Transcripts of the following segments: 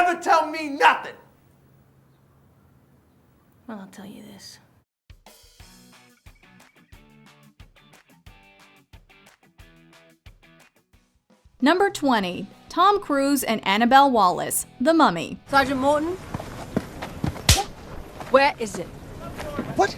never tell me nothing. Well, I'll tell you this. Number 20. Tom Cruise and Annabelle Wallis, The Mummy. Sergeant Morton? Where is it? What?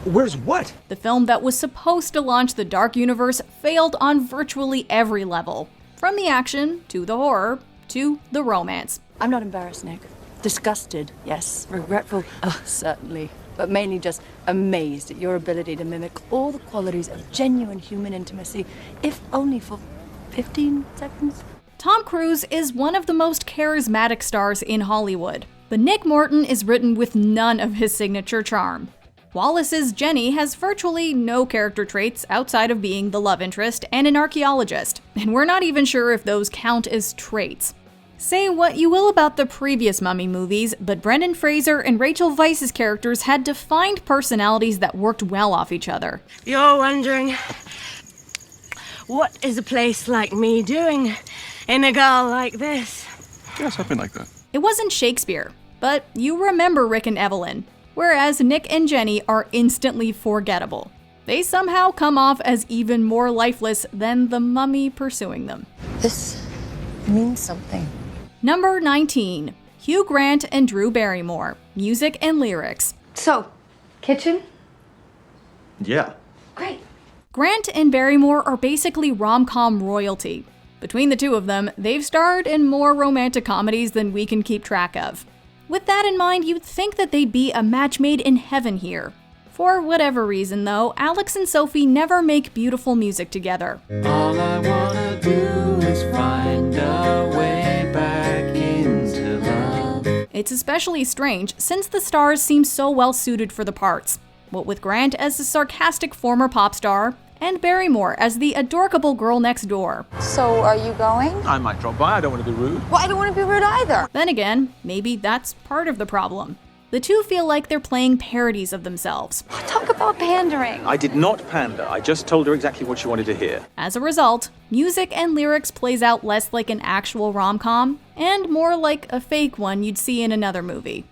Where's what? The film that was supposed to launch the Dark Universe failed on virtually every level. From the action, to the horror, to the romance. I'm not embarrassed, Nick. Disgusted, yes. Regretful, certainly. But mainly just amazed at your ability to mimic all the qualities of genuine human intimacy, if only for 15 seconds. Tom Cruise is one of the most charismatic stars in Hollywood, but Nick Morton is written with none of his signature charm. Wallis's Jenny has virtually no character traits outside of being the love interest and an archaeologist, and we're not even sure if those count as traits. Say what you will about the previous Mummy movies, but Brendan Fraser and Rachel Weisz's characters had defined personalities that worked well off each other. You're wondering, what is a place like me doing in a girl like this? Yeah, something like that. It wasn't Shakespeare, but you remember Rick and Evelyn, whereas Nick and Jenny are instantly forgettable. They somehow come off as even more lifeless than the mummy pursuing them. This means something. Number 19. Hugh Grant and Drew Barrymore, music and lyrics. So, kitchen? Yeah. Great. Grant and Barrymore are basically rom-com royalty. Between the two of them, they've starred in more romantic comedies than we can keep track of. With that in mind, you'd think that they'd be a match made in heaven here. For whatever reason, though, Alex and Sophie never make beautiful music together. All I wanna do is find a way back into love. It's especially strange since the stars seem so well suited for the parts, what with Grant as the sarcastic former pop star, and Barrymore as the adorable girl next door. So, are you going? I might drop by. I don't want to be rude. Well, I don't want to be rude either. Then again, maybe that's part of the problem. The two feel like they're playing parodies of themselves. Talk about pandering. I did not pander. I just told her exactly what she wanted to hear. As a result, music and lyrics plays out less like an actual rom-com, and more like a fake one you'd see in another movie.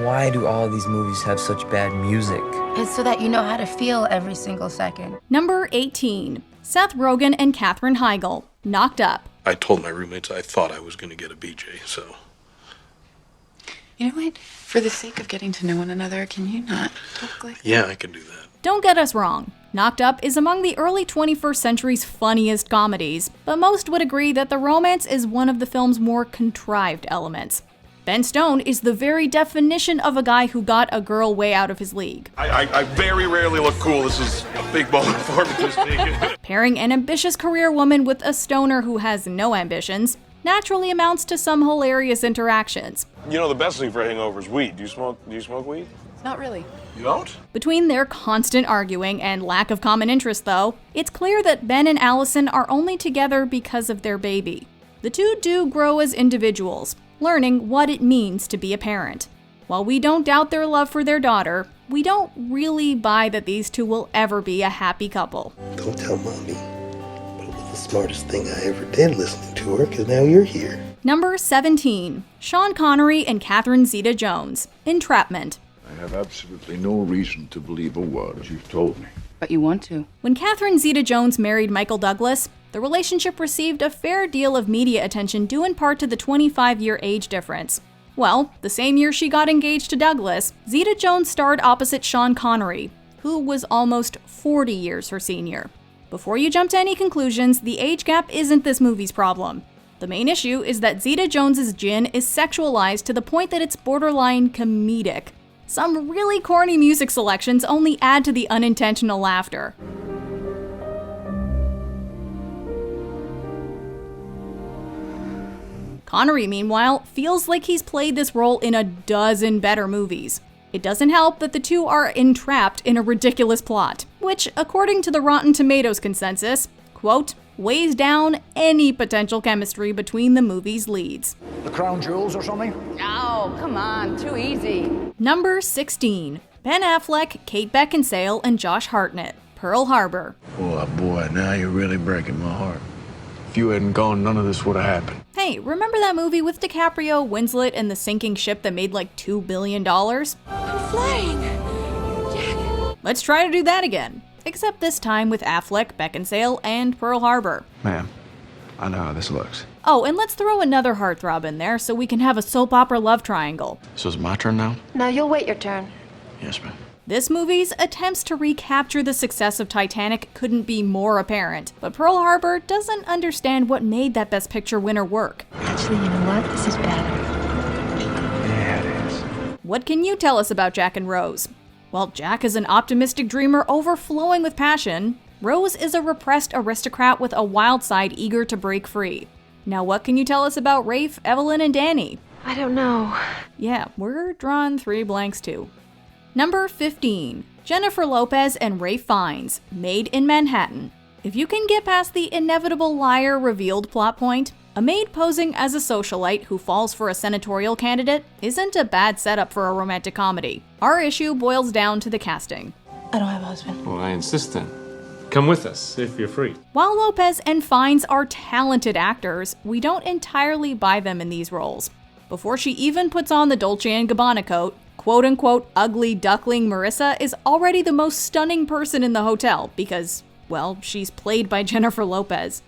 Why do all these movies have such bad music? It's so that you know how to feel every single second. Number 18. Seth Rogen and Katherine Heigl, Knocked Up. I told my roommates I thought I was going to get a BJ, so... You know what? For the sake of getting to know one another, can you not talk like that? Yeah, I can do that. Don't get us wrong. Knocked Up is among the early 21st century's funniest comedies, but most would agree that the romance is one of the film's more contrived elements. Ben Stone is the very definition of a guy who got a girl way out of his league. I very rarely look cool. This is a big moment for me this week. Pairing an ambitious career woman with a stoner who has no ambitions naturally amounts to some hilarious interactions. You know, the best thing for a hangover is weed. Do you smoke weed? Not really. You don't? Between their constant arguing and lack of common interest, though, it's clear that Ben and Allison are only together because of their baby. The two do grow as individuals, learning what it means to be a parent. While we don't doubt their love for their daughter, we don't really buy that these two will ever be a happy couple. Don't tell Mommy, but it was the smartest thing I ever did listening to her, because now you're here. Number 17. Sean Connery and Catherine Zeta-Jones, Entrapment. I have absolutely no reason to believe a word you've told me. But you want to. When Catherine Zeta-Jones married Michael Douglas, the relationship received a fair deal of media attention due in part to the 25-year age difference. Well, the same year she got engaged to Douglas, Zeta-Jones starred opposite Sean Connery, who was almost 40 years her senior. Before you jump to any conclusions, the age gap isn't this movie's problem. The main issue is that Zeta-Jones's gin is sexualized to the point that it's borderline comedic. Some really corny music selections only add to the unintentional laughter. Connery, meanwhile, feels like he's played this role in a dozen better movies. It doesn't help that the two are entrapped in a ridiculous plot, which, according to the Rotten Tomatoes consensus, quote, weighs down any potential chemistry between the movie's leads. The crown jewels or something? Oh, come on, too easy. Number 16. Ben Affleck, Kate Beckinsale, and Josh Hartnett, Pearl Harbor. Oh boy, now you're really breaking my heart. If you hadn't gone, none of this would have happened. Hey, remember that movie with DiCaprio, Winslet, and the sinking ship that made like $2 billion? Flying! Let's try to do that again. Except this time with Affleck, Beckinsale, and Pearl Harbor. Ma'am, I know how this looks. Oh, and let's throw another heartthrob in there so we can have a soap opera love triangle. So it's my turn now? No, you'll wait your turn. Yes, ma'am. This movie's attempts to recapture the success of Titanic couldn't be more apparent, but Pearl Harbor doesn't understand what made that Best Picture winner work. Actually, you know what? This is better. Yeah, it is. What can you tell us about Jack and Rose? Well, Jack is an optimistic dreamer overflowing with passion. Rose is a repressed aristocrat with a wild side eager to break free. Now what can you tell us about Rafe, Evelyn, and Danny? I don't know. Yeah, we're drawing 3 blanks too. Number 15. Jennifer Lopez and Ralph Fiennes, Made in Manhattan. If you can get past the inevitable liar revealed plot point, a maid posing as a socialite who falls for a senatorial candidate isn't a bad setup for a romantic comedy. Our issue boils down to the casting. I don't have a husband. Well, I insist then. Come with us, if you're free. While Lopez and Fiennes are talented actors, we don't entirely buy them in these roles. Before she even puts on the Dolce & Gabbana coat, quote-unquote ugly duckling Marissa is already the most stunning person in the hotel because, well, she's played by Jennifer Lopez.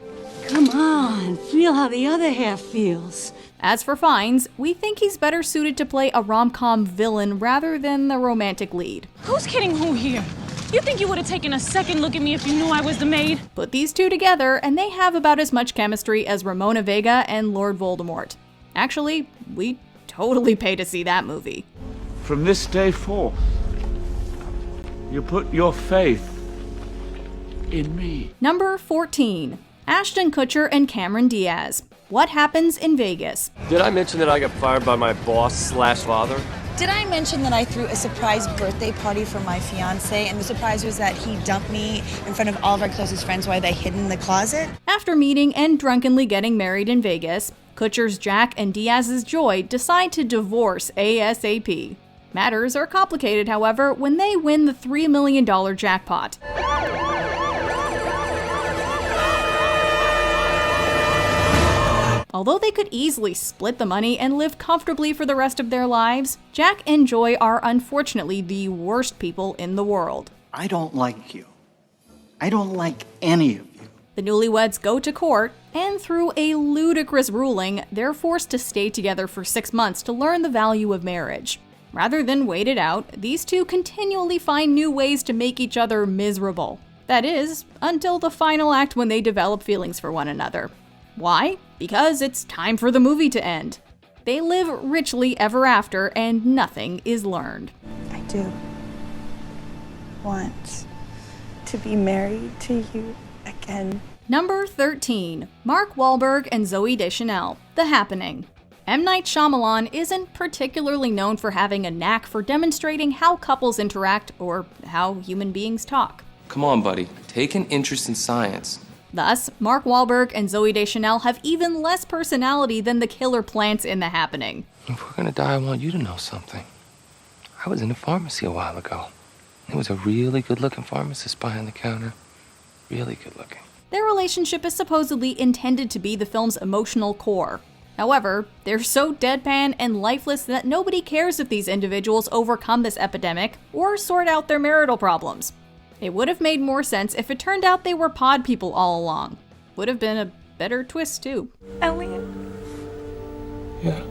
Come on, feel how the other half feels. As for Fiennes, we think he's better suited to play a rom-com villain rather than the romantic lead. Who's kidding who here? You think you would have taken a second look at me if you knew I was the maid? Put these two together, and they have about as much chemistry as Ramona Vega and Lord Voldemort. Actually, we totally pay to see that movie. From this day forth, you put your faith in me. Number 14. Ashton Kutcher and Cameron Diaz. What happens in Vegas? Did I mention that I got fired by my boss/father? Did I mention that I threw a surprise birthday party for my fiance, and the surprise was that he dumped me in front of all of our closest friends while they hid in the closet? After meeting and drunkenly getting married in Vegas, Kutcher's Jack and Diaz's Joy decide to divorce ASAP. Matters are complicated, however, when they win the $3 million jackpot. Although they could easily split the money and live comfortably for the rest of their lives, Jack and Joy are unfortunately the worst people in the world. I don't like you. I don't like any of you. The newlyweds go to court, and through a ludicrous ruling, they're forced to stay together for 6 months to learn the value of marriage. Rather than wait it out, these two continually find new ways to make each other miserable. That is, until the final act when they develop feelings for one another. Why? Because it's time for the movie to end. They live richly ever after, and nothing is learned. I do want to be married to you again. Number 13. Mark Wahlberg and Zooey Deschanel, The Happening. M. Night Shyamalan isn't particularly known for having a knack for demonstrating how couples interact or how human beings talk. Come on, buddy. Take an interest in science. Thus, Mark Wahlberg and Zooey Deschanel have even less personality than the killer plants in The Happening. If we're gonna die, I want you to know something. I was in a pharmacy a while ago. There was a really good-looking pharmacist behind the counter. Really good-looking. Their relationship is supposedly intended to be the film's emotional core. However, they're so deadpan and lifeless that nobody cares if these individuals overcome this epidemic or sort out their marital problems. It would have made more sense if it turned out they were pod people all along. Would have been a better twist, too. Elliot. Yeah.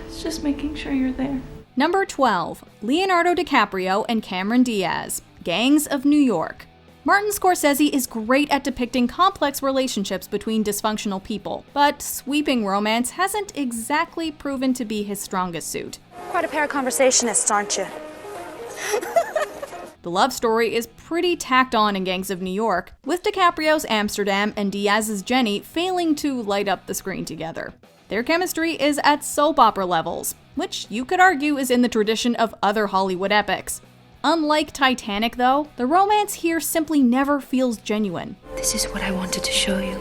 It's just making sure you're there. Number 12. Leonardo DiCaprio and Cameron Diaz, Gangs of New York. Martin Scorsese is great at depicting complex relationships between dysfunctional people, but sweeping romance hasn't exactly proven to be his strongest suit. Quite a pair of conversationists, aren't you? The love story is pretty tacked on in Gangs of New York, with DiCaprio's Amsterdam and Diaz's Jenny failing to light up the screen together. Their chemistry is at soap opera levels, which you could argue is in the tradition of other Hollywood epics. Unlike Titanic, though, the romance here simply never feels genuine. This is what I wanted to show you.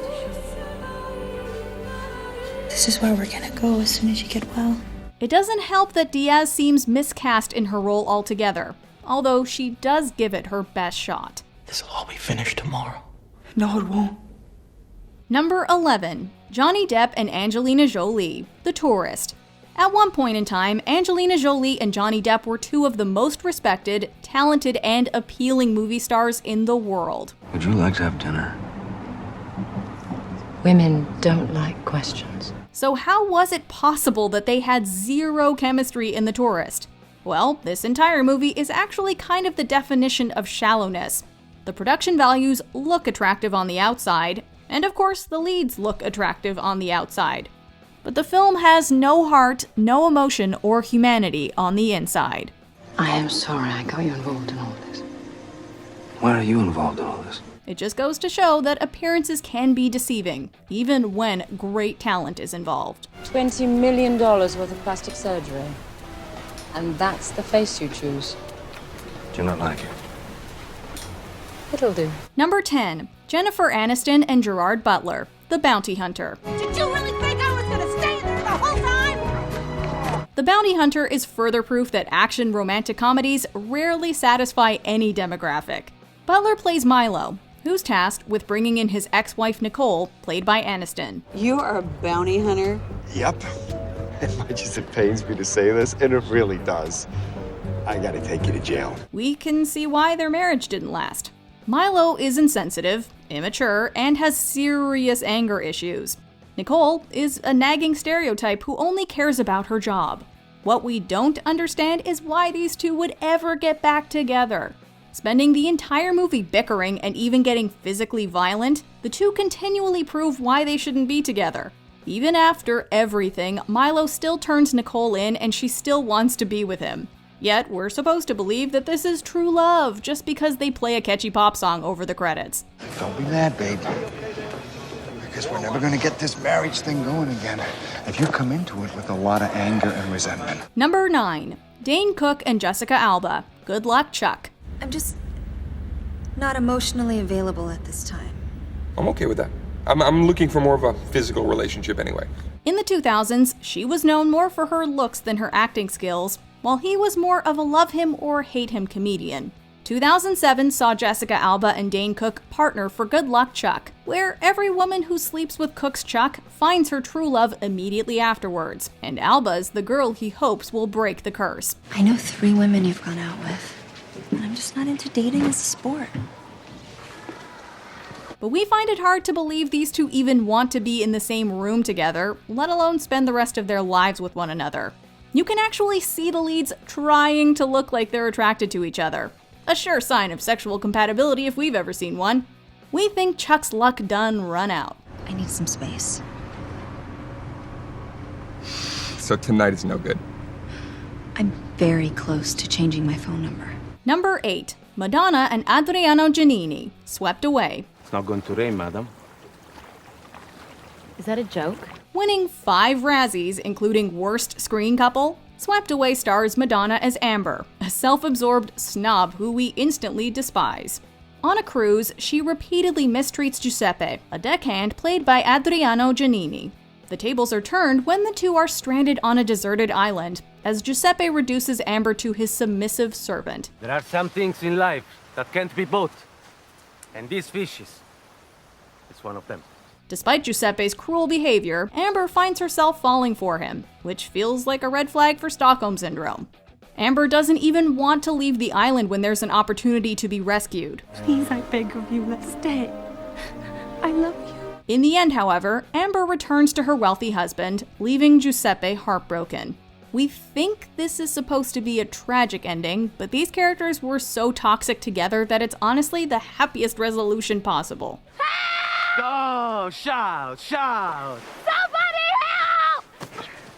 This is where we're gonna go as soon as you get well. It doesn't help that Diaz seems miscast in her role altogether, although she does give it her best shot. This'll all be finished tomorrow. No, it won't. Number 11. Johnny Depp and Angelina Jolie, The Tourist. At one point in time, Angelina Jolie and Johnny Depp were two of the most respected, talented, and appealing movie stars in the world. Would you like to have dinner? Women don't like questions. So how was it possible that they had zero chemistry in The Tourist? Well, this entire movie is actually kind of the definition of shallowness. The production values look attractive on the outside, and of course the leads look attractive on the outside. But the film has no heart, no emotion, or humanity on the inside. I am sorry I got you involved in all this. Why are you involved in all this? It just goes to show that appearances can be deceiving, even when great talent is involved. $20 million worth of plastic surgery. And that's the face you choose. Do you not like it? It'll do. Number 10. Jennifer Aniston and Gerard Butler, The Bounty Hunter. Did you really think I was gonna stay there the whole time? The Bounty Hunter is further proof that action romantic comedies rarely satisfy any demographic. Butler plays Milo, who's tasked with bringing in his ex-wife Nicole, played by Aniston. You are a bounty hunter? Yep. As much as it pains me to say this, and it really does, I gotta take you to jail. We can see why their marriage didn't last. Milo is insensitive, immature, and has serious anger issues. Nicole is a nagging stereotype who only cares about her job. What we don't understand is why these two would ever get back together. Spending the entire movie bickering and even getting physically violent, the two continually prove why they shouldn't be together. Even after everything, Milo still turns Nicole in and she still wants to be with him. Yet, we're supposed to believe that this is true love just because they play a catchy pop song over the credits. Don't be mad, babe. Because we're never gonna get this marriage thing going again if you come into it with a lot of anger and resentment. Number 9. Dane Cook and Jessica Alba, Good Luck, Chuck. I'm just not emotionally available at this time. I'm okay with that. I'm looking for more of a physical relationship anyway. In the 2000s, she was known more for her looks than her acting skills, while he was more of a love him or hate him comedian. 2007 saw Jessica Alba and Dane Cook partner for Good Luck, Chuck, where every woman who sleeps with Cook's Chuck finds her true love immediately afterwards, and Alba's the girl he hopes will break the curse. I know 3 women you've gone out with, and I'm just not into dating as a sport. But we find it hard to believe these two even want to be in the same room together, let alone spend the rest of their lives with one another. You can actually see the leads trying to look like they're attracted to each other. A sure sign of sexual compatibility if we've ever seen one. We think Chuck's luck done run out. I need some space. So tonight is no good. I'm very close to changing my phone number. Number 8. Madonna and Adriano Janini, Swept Away. It's not going to rain, madam. Is that a joke? Winning 5 Razzies, including Worst Screen Couple, Swept Away stars Madonna as Amber, a self-absorbed snob who we instantly despise. On a cruise, she repeatedly mistreats Giuseppe, a deckhand played by Adriano Janini. The tables are turned when the two are stranded on a deserted island, as Giuseppe reduces Amber to his submissive servant. There are some things in life that can't be bought. And this fish is one of them. Despite Giuseppe's cruel behavior, Amber finds herself falling for him, which feels like a red flag for Stockholm Syndrome. Amber doesn't even want to leave the island when there's an opportunity to be rescued. Please, I beg of you, let's stay. I love you. In the end, however, Amber returns to her wealthy husband, leaving Giuseppe heartbroken. We think this is supposed to be a tragic ending, but these characters were so toxic together that it's honestly the happiest resolution possible. Go! Shout! Shout! Somebody help!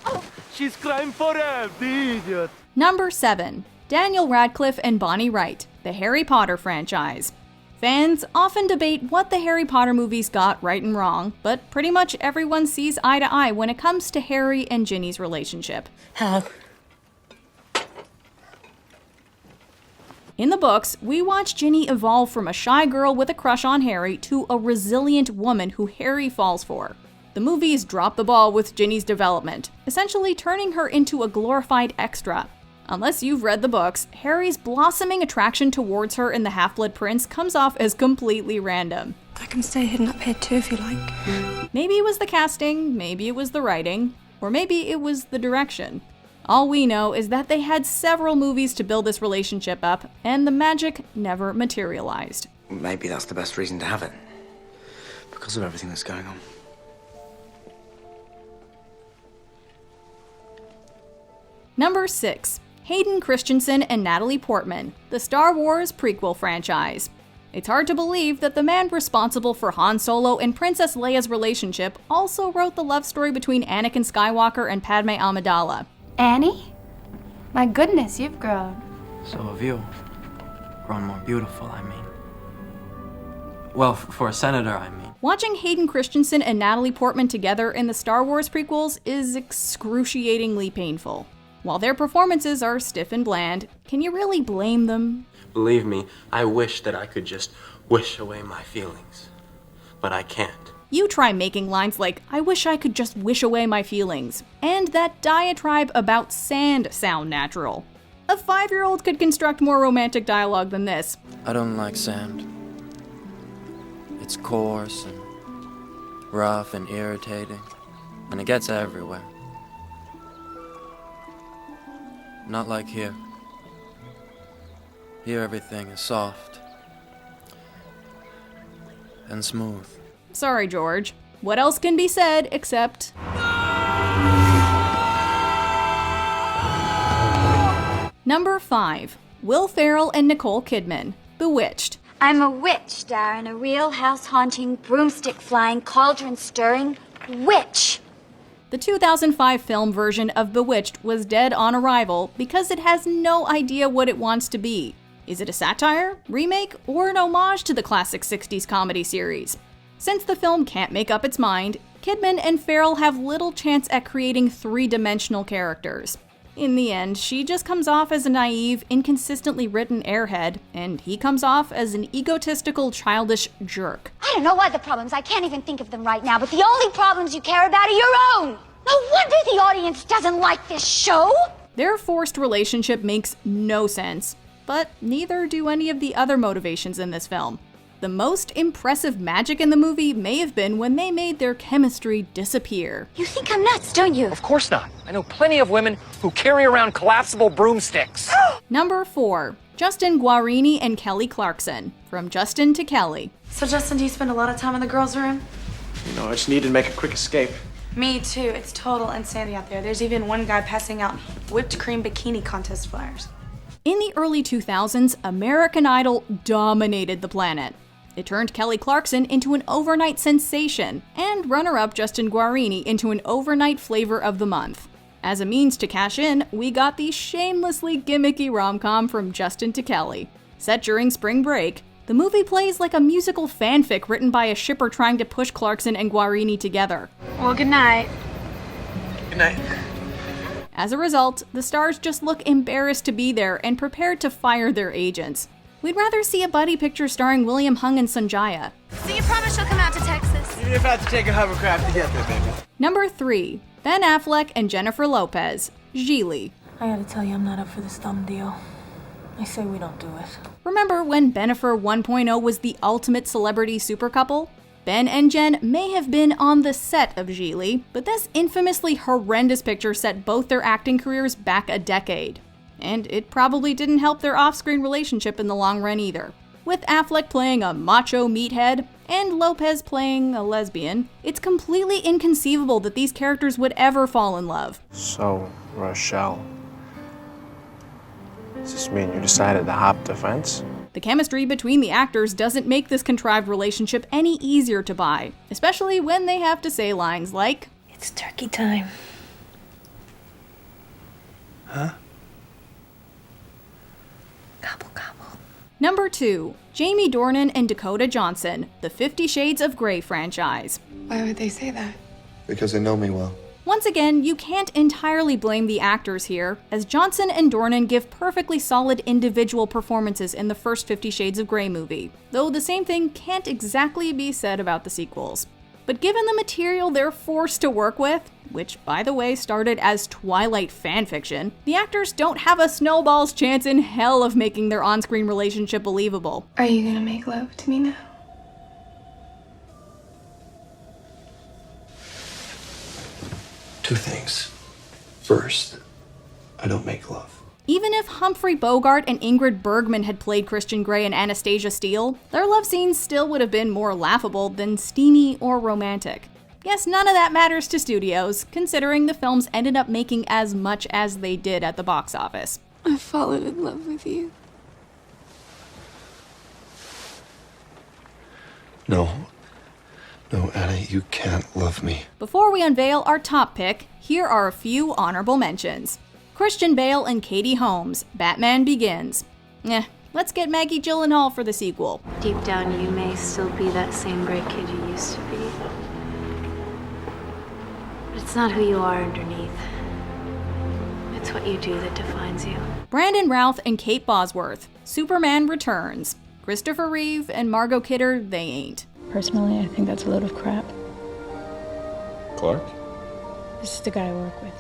Oh, she's crying for help, the idiot! Number 7. Daniel Radcliffe and Bonnie Wright, the Harry Potter franchise. Fans often debate what the Harry Potter movies got right and wrong, but pretty much everyone sees eye to eye when it comes to Harry and Ginny's relationship. Hello. In the books, we watch Ginny evolve from a shy girl with a crush on Harry to a resilient woman who Harry falls for. The movies drop the ball with Ginny's development, essentially turning her into a glorified extra. Unless you've read the books, Harry's blossoming attraction towards her in The Half-Blood Prince comes off as completely random. I can stay hidden up here too if you like. Maybe it was the casting, maybe it was the writing, or maybe it was the direction. All we know is that they had several movies to build this relationship up, and the magic never materialized. Maybe that's the best reason to have it. Because of everything that's going on. Number 6. Hayden Christensen and Natalie Portman, the Star Wars prequel franchise. It's hard to believe that the man responsible for Han Solo and Princess Leia's relationship also wrote the love story between Anakin Skywalker and Padme Amidala. Annie? My goodness, you've grown. So have you. Grown more beautiful, I mean. Well, for a senator, I mean. Watching Hayden Christensen and Natalie Portman together in the Star Wars prequels is excruciatingly painful. While their performances are stiff and bland, can you really blame them? Believe me, I wish that I could just wish away my feelings. But I can't. You try making lines like, "I wish I could just wish away my feelings," and that diatribe about sand sound natural. A 5-year-old could construct more romantic dialogue than this. I don't like sand. It's coarse and rough and irritating, and it gets everywhere. Not like here. Here everything is soft and smooth. Sorry, George. What else can be said except... Number 5. Will Ferrell and Nicole Kidman, Bewitched. I'm a witch, Darren, a real house-haunting, broomstick-flying, cauldron-stirring witch. The 2005 film version of Bewitched was dead on arrival because it has no idea what it wants to be. Is it a satire, remake, or an homage to the classic 60s comedy series? Since the film can't make up its mind, Kidman and Ferrell have little chance at creating three-dimensional characters. In the end, she just comes off as a naive, inconsistently written airhead, and he comes off as an egotistical, childish jerk. I don't know what the problems, I can't even think of them right now, but the only problems you care about are your own! No wonder the audience doesn't like this show! Their forced relationship makes no sense, but neither do any of the other motivations in this film. The most impressive magic in the movie may have been when they made their chemistry disappear. You think I'm nuts, don't you? Of course not. I know plenty of women who carry around collapsible broomsticks. Number 4. Justin Guarini and Kelly Clarkson, From Justin to Kelly. So Justin, do you spend a lot of time in the girls' room? You know, I just needed to make a quick escape. Me too. It's total insanity out there. There's even one guy passing out whipped cream bikini contest flyers. In the early 2000s, American Idol dominated the planet. It turned Kelly Clarkson into an overnight sensation, and runner-up Justin Guarini into an overnight flavor of the month. As a means to cash in, we got the shamelessly gimmicky rom-com From Justin to Kelly. Set during spring break, the movie plays like a musical fanfic written by a shipper trying to push Clarkson and Guarini together. Well, good night. Good night. As a result, the stars just look embarrassed to be there and prepared to fire their agents. We'd rather see a buddy picture starring William Hung and Sanjaya. So you promise you'll come out to Texas? Even if I have to take a hovercraft to get there, baby. Number 3. Ben Affleck and Jennifer Lopez, Gigli. I gotta tell you, I'm not up for this dumb deal. I say we don't do it. Remember when Bennifer 1.0 was the ultimate celebrity super couple? Ben and Jen may have been on the set of Gigli, but this infamously horrendous picture set both their acting careers back a decade. And it probably didn't help their off-screen relationship in the long run either. With Affleck playing a macho meathead and Lopez playing a lesbian, it's completely inconceivable that these characters would ever fall in love. So, Rochelle, does this mean you decided to hop the fence? The chemistry between the actors doesn't make this contrived relationship any easier to buy, especially when they have to say lines like, "It's turkey time." Huh? Gobble, gobble. Number 2. Jamie Dornan and Dakota Johnson, the 50 Shades of Grey franchise. Why would they say that? Because they know me well. Once again, you can't entirely blame the actors here, as Johnson and Dornan give perfectly solid individual performances in the first 50 Shades of Grey movie, though the same thing can't exactly be said about the sequels. But given the material they're forced to work with, which by the way started as Twilight fanfiction, the actors don't have a snowball's chance in hell of making their on-screen relationship believable. Are you gonna make love to me now? Two things. First, I don't make love. Even if Humphrey Bogart and Ingrid Bergman had played Christian Grey and Anastasia Steele, their love scenes still would have been more laughable than steamy or romantic. Yes, none of that matters to studios, considering the films ended up making as much as they did at the box office. I've fallen in love with you. No, Anna, you can't love me. Before we unveil our top pick, here are a few honorable mentions. Christian Bale and Katie Holmes, Batman Begins. Let's get Maggie Gyllenhaal for the sequel. Deep down, you may still be that same great kid you used to be. But it's not who you are underneath. It's what you do that defines you. Brandon Routh and Kate Bosworth, Superman Returns. Christopher Reeve and Margot Kidder, they ain't. Personally, I think that's a load of crap. Clark? This is the guy I work with.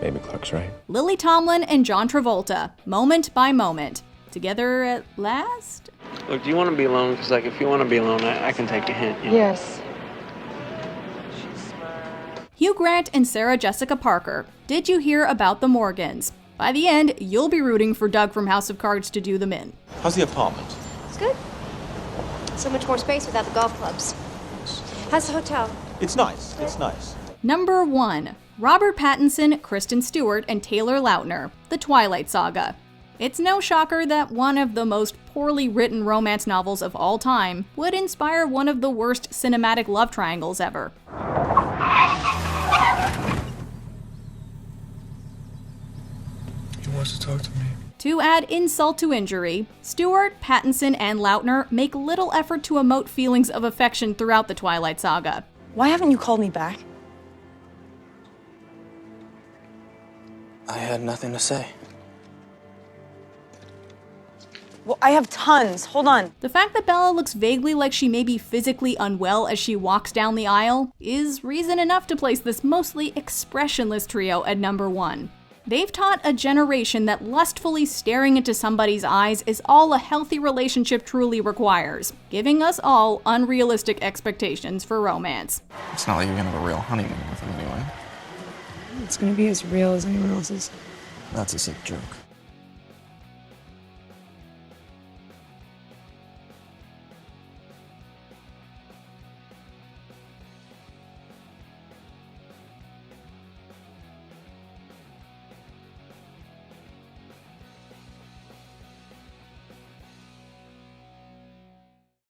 Maybe Clark's right. Lily Tomlin and John Travolta, Moment by Moment. Together at last? Look, do you want to be alone? Because, like, if you want to be alone, I can take a hint. You know? Yes. Hugh Grant and Sarah Jessica Parker, Did You Hear About the Morgans? By the end, you'll be rooting for Doug from House of Cards to do them in. How's the apartment? It's good. So much more space without the golf clubs. How's the hotel? It's nice. It's nice. Number 1. Robert Pattinson, Kristen Stewart, and Taylor Lautner, The Twilight Saga. It's no shocker that one of the most poorly written romance novels of all time would inspire one of the worst cinematic love triangles ever. He wants to talk to me. To add insult to injury, Stewart, Pattinson, and Lautner make little effort to emote feelings of affection throughout the Twilight Saga. Why haven't you called me back? I had nothing to say. Well, I have tons. Hold on. The fact that Bella looks vaguely like she may be physically unwell as she walks down the aisle is reason enough to place this mostly expressionless trio at number 1. They've taught a generation that lustfully staring into somebody's eyes is all a healthy relationship truly requires, giving us all unrealistic expectations for romance. It's not like you're gonna have a real honeymoon with him anyway. It's gonna be as real as anyone else's. That's a sick joke.